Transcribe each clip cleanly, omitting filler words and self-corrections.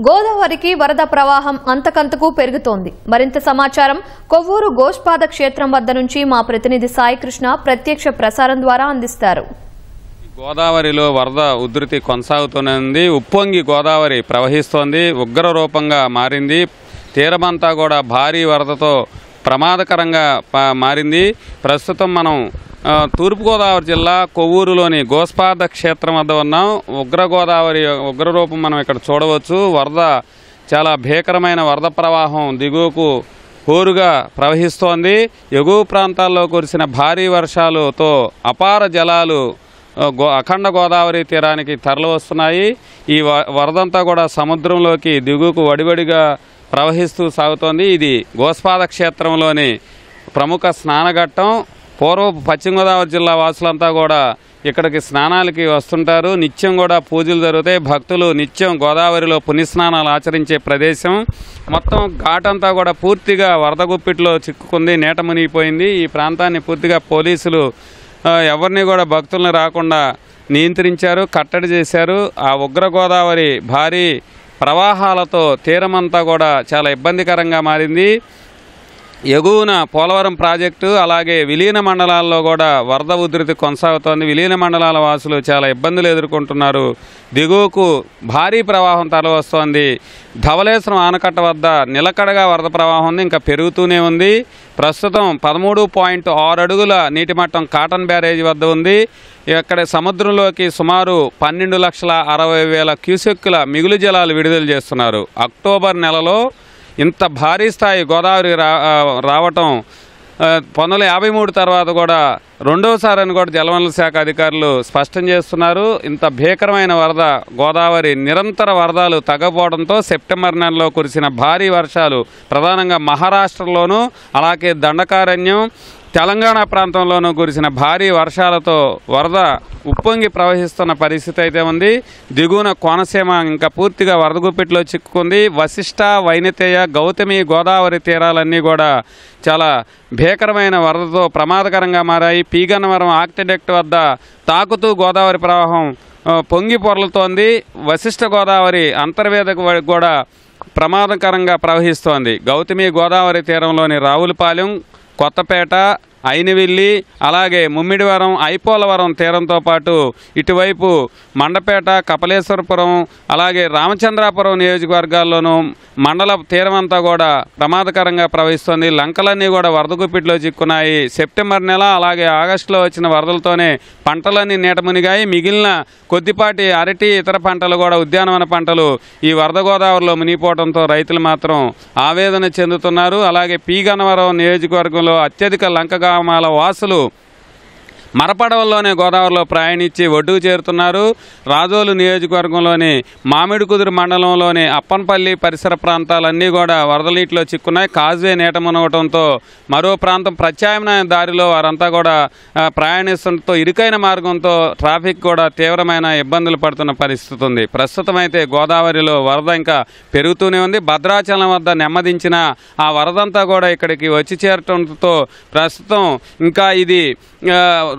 గోదావరికి వరద ప్రవాహం అంతకంతకు పెరుగుతోంది. మరింత సమాచారం కొవ్వూరు గోష్పాద క్షేత్రం వద్ద నుంచి మా ప్రతినిధి సాయి కృష్ణ ప్రత్యక్ష ప్రసారం ద్వారా అందిస్తారు. గోదావరిలో వరద ఉధృతి కొనసాగుతూనే ఉప్పొంగి గోదావరి ప్రవహిస్తోంది. ఉగ్ర రూపంగా మారింది. తీరమంతా కూడా భారీ వరదతో ప్రమాదకరంగా మారింది. ప్రస్తుతం మనం తూర్పుగోదావరి జిల్లా కొవ్వూరులోని గోష్పాద క్షేత్రం వద్ద ఉన్నాం. ఉగ్రరూపం మనం ఇక్కడ చూడవచ్చు. వరద చాలా భీకరమైన వరద ప్రవాహం దిగువకు హోరుగా ప్రవహిస్తోంది. ఎగువ ప్రాంతాల్లో కురిసిన భారీ వర్షాలతో అపార జలాలు అఖండ గోదావరి తీరానికి తరలి వస్తున్నాయి. ఈ వరదంతా కూడా సముద్రంలోకి దిగువకు వడివడిగా ప్రవహిస్తూ సాగుతోంది. ఇది గోష్పాద క్షేత్రంలోని ప్రముఖ స్నానఘట్టం. పూర్వపు పశ్చిమ గోదావరి జిల్లా వాసులంతా కూడా ఇక్కడికి స్నానాలకి వస్తుంటారు. నిత్యం కూడా పూజలు జరుగుతాయి. భక్తులు నిత్యం గోదావరిలో పుణ్యస్నానాలు ఆచరించే ప్రదేశం. మొత్తం ఘాటంతా కూడా పూర్తిగా వరద గుప్పిట్లో చిక్కుకుంది, నీట మునిగిపోయింది. ఈ ప్రాంతాన్ని పూర్తిగా పోలీసులు ఎవరిని కూడా భక్తులను రాకుండా నియంత్రించారు, కట్టడి చేశారు. ఆ ఉగ్ర గోదావరి భారీ ప్రవాహాలతో తీరమంతా కూడా చాలా ఇబ్బందికరంగా మారింది. ఎగువన పోలవరం ప్రాజెక్టు అలాగే విలీన మండలాల్లో కూడా వరద ఉధృతి కొనసాగుతోంది. విలీన మండలాల వాసులు చాలా ఇబ్బందులు ఎదుర్కొంటున్నారు. దిగువకు భారీ ప్రవాహం తరలివస్తోంది. ధవళేశ్వరం ఆనకట్ట వద్ద నిలకడగా వరద ప్రవాహం ఉంది, ఇంకా పెరుగుతూనే ఉంది. ప్రస్తుతం 13.6 అడుగుల నీటి మట్టం కాటన్ బ్యారేజ్ వద్ద ఉంది. ఇక్కడ సముద్రంలోకి సుమారు 12,60,000 క్యూసెక్కుల మిగులు జలాలు విడుదల చేస్తున్నారు. అక్టోబర్ నెలలో ఇంత భారీ స్థాయి గోదావరి రావటం 1953 తర్వాత కూడా రెండోసారి అని కూడా జలవనరుల శాఖ అధికారులు స్పష్టం చేస్తున్నారు. ఇంత భీకరమైన వరద గోదావరి నిరంతర వరదలు తగ్గపోవడంతో సెప్టెంబర్ నెలలో కురిసిన భారీ వర్షాలు ప్రధానంగా మహారాష్ట్రలోనూ అలాగే దండకారణ్యం తెలంగాణ ప్రాంతంలోనూ కురిసిన భారీ వర్షాలతో వరద ఉప్పొంగి ప్రవహిస్తున్న పరిస్థితి అయితే ఉంది. దిగువన కోనసీమ ఇంకా పూర్తిగా వరద గుప్పిట్లో చిక్కుకుంది. వశిష్ట, వైనతేయ, గౌతమి గోదావరి తీరాలన్నీ కూడా చాలా భీకరమైన వరదతో ప్రమాదకరంగా మారాయి. పీగన్నవరం ఆక్విడక్ట్ వద్ద తాకుతూ గోదావరి ప్రవాహం పొంగి పొరలుతోంది. వశిష్ట గోదావరి అంతర్వేదకు కూడా ప్రమాదకరంగా ప్రవహిస్తోంది. గౌతమి గోదావరి తీరంలోని రావులపాలెం, కొత్తపేట, అయినవిల్లి అలాగే ముమ్మిడివరం, ఐపోలవరం తీరంతో పాటు ఇటువైపు మండపేట, కపలేశ్వరపురం అలాగే రామచంద్రాపురం నియోజకవర్గాల్లోనూ మండల తీరమంతా కూడా ప్రమాదకరంగా ప్రవహిస్తోంది. లంకలన్నీ కూడా వరద గుప్పిట్లో చిక్కున్నాయి. సెప్టెంబర్ నెల అలాగే ఆగస్టులో వచ్చిన వరదలతోనే పంటలన్నీ నీట మునిగాయి. మిగిలిన కొద్దిపాటి అరటి, ఇతర పంటలు కూడా ఉద్యానవన పంటలు ఈ వరద గోదావరిలో మునిగిపోవడంతో రైతులు మాత్రం ఆవేదన చెందుతున్నారు. అలాగే పీగన్నవరం నియోజకవర్గంలో అత్యధిక లంక గ్రామాల వాసులు మరపడవల్లోనే గోదావరిలో ప్రయాణించి ఒడ్డుకు చేరుతున్నారు. రాజోలు నియోజకవర్గంలోని మామిడికుదురు మండలంలోని అప్పన్పల్లి పరిసర ప్రాంతాలన్నీ కూడా వరద నీటిలో చిక్కున్నాయి. కాజ్వే నీట మునగటంతో మరో ప్రాంతం ప్రత్యామ్నాయ దారిలో వారంతా కూడా ప్రయాణిస్తుండటంతో ఇరుకైన మార్గంతో ట్రాఫిక్ కూడా తీవ్రమైన ఇబ్బందులు పడుతున్న పరిస్థితి ఉంది. ప్రస్తుతం అయితే గోదావరిలో వరద ఇంకా పెరుగుతూనే ఉంది. భద్రాచలం వద్ద నెమ్మదించిన ఆ వరదంతా కూడా ఇక్కడికి వచ్చి చేరటంతో ప్రస్తుతం ఇంకా ఇది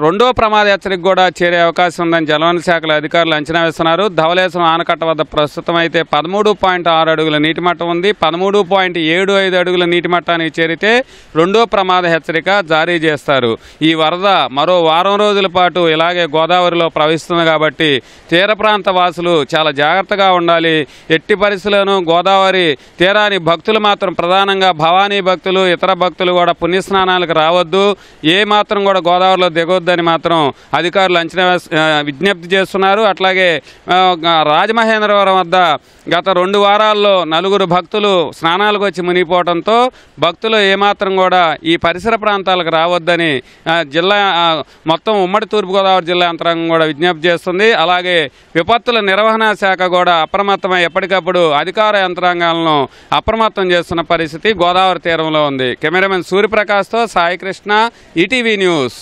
రెండో ప్రమాద హెచ్చరిక కూడా చేరే అవకాశం ఉందని జలవనరుల శాఖల అధికారులు అంచనా వేస్తున్నారు. ధవళేశ్వరం ఆనకట్ట వద్ద ప్రస్తుతం అయితే 13.6 అడుగుల నీటి మట్టం ఉంది. 13.75 అడుగుల నీటి మట్టానికి చేరితే రెండో ప్రమాద హెచ్చరిక జారీ చేస్తారు. ఈ వరద మరో వారం రోజుల పాటు ఇలాగే గోదావరిలో ప్రవహిస్తుంది కాబట్టి తీర ప్రాంత వాసులు చాలా జాగ్రత్తగా ఉండాలి. ఎట్టి పరిస్థితుల్లోనూ గోదావరి తీరాని భక్తులు మాత్రం ప్రధానంగా భవానీ భక్తులు, ఇతర భక్తులు కూడా పుణ్యస్నానాలకు రావద్దు. ఏ మాత్రం కూడా గోదావరిలో దిగొద్దని మాత్రం అధికారులు విజ్ఞప్తి చేస్తున్నారు. అట్లాగే రాజమహేంద్రవరం వద్ద గత 2 వారాల్లో 4 భక్తులు స్నానాలకు వచ్చి మునిగిపోవడంతో భక్తులు ఏమాత్రం కూడా ఈ పరిసర ప్రాంతాలకు రావద్దని జిల్లా మొత్తం ఉమ్మడి తూర్పుగోదావరి జిల్లా యంత్రాంగం కూడా విజ్ఞప్తి చేస్తుంది. అలాగే విపత్తుల నిర్వహణ శాఖ కూడా అప్రమత్తమై ఎప్పటికప్పుడు అధికార యంత్రాంగాలను అప్రమత్తం చేస్తున్న పరిస్థితి గోదావరి తీరంలో ఉంది. కెమెరామెన్ సూర్యప్రకాష్తో సాయి కృష్ణ, ఈటీవీ న్యూస్.